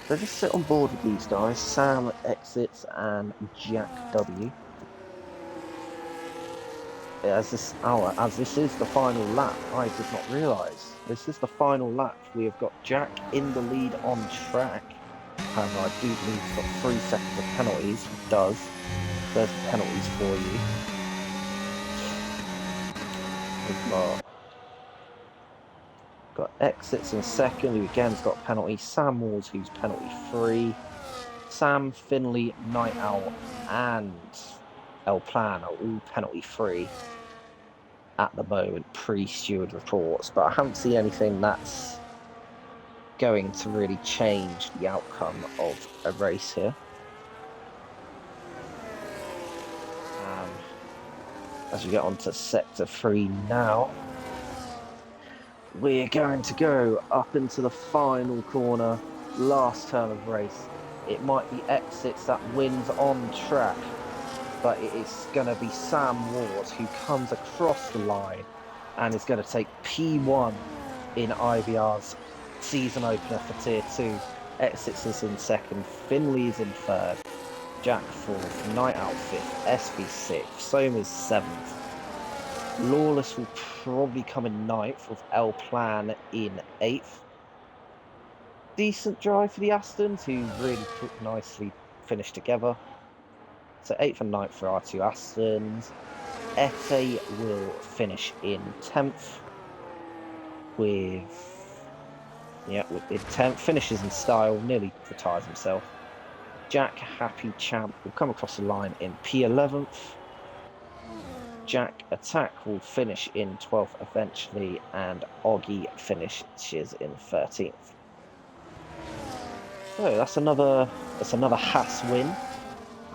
So just sit on board with these guys. Sam exits and Jack W. As this is the final lap, I did not realise. This is the final lap. We have got Jack in the lead on track. However, I do believe he's got 3 seconds of penalties. He does. There's the penalties for you. We've got exits in second, who again's got a penalty. Sam Walls, who's penalty free. Sam, Finley, Night Owl, and El Plan are all penalty free at the moment, pre-steward reports, but I haven't seen anything that's going to really change the outcome of a race here. As we get onto sector 3 now, we're going to go up into the final corner, last turn of race. It might be exits that wins on track, but it is going to be Sam Ward who comes across the line and is going to take P1 in IVR's season opener for Tier 2. Exits is in second, Finley's in third, Jack 4th, Night Owl 5th, SB 6th, Soma's 7th. Lawless will probably come in 9th with El Plan in 8th. Decent drive for the Astons, who really nicely finished together. So 8th and 9th for our 2 Astons. Ete will finish in 10th with 10th, finishes in style, nearly retires himself. Jack Happy Champ will come across the line in P11th. Jack Attack will finish in 12th eventually, and Oggy finishes in 13th. So that's another Haas win.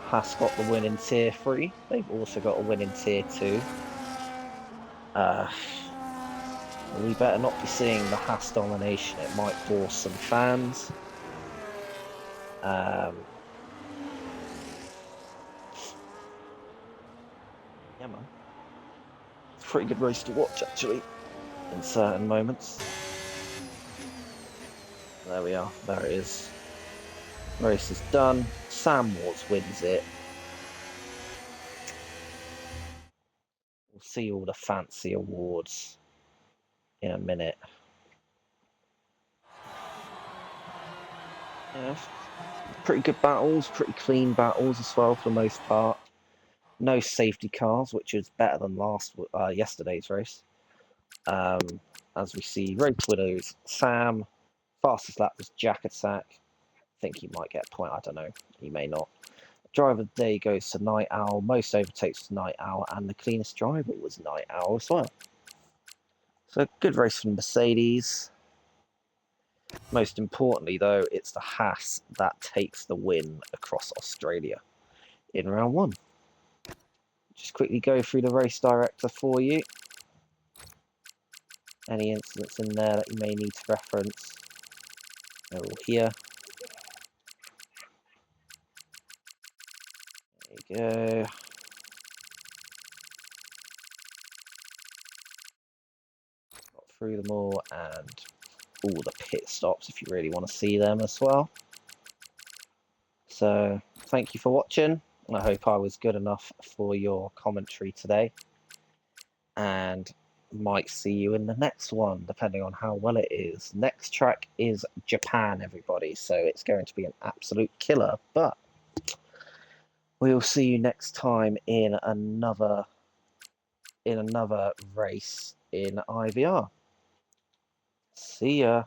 Haas got the win in Tier 3. They've also got a win in Tier 2. We better not be seeing the Haas domination. It might bore some fans. Yeah, man. It's a pretty good race to watch, actually, in certain moments. There we are. There it is. Race is done. Sam Wars wins it. We'll see all the fancy awards in a minute. Yeah, pretty good battles, pretty clean battles as well for the most part. No safety cars, which is better than yesterday's race. As we see, race winners, Sam. Fastest lap was Jack Attack. I think he might get a point, I don't know. He may not. Driver of the day goes to Night Owl. Most overtakes was Night Owl, and the cleanest driver was Night Owl as well. So good race from Mercedes. Most importantly, though, it's the Haas that takes the win across Australia in round 1. Just quickly go through the race director for you. Any incidents in there that you may need to reference, they're all here. There you go. Got through them all, and all the pit stops if you really want to see them as well. So thank you for watching. I hope I was good enough for your commentary today, and might see you in the next one, depending on how well it is. Next track is Japan, everybody, so it's going to be an absolute killer, but we'll see you next time in another race in IVR. See ya.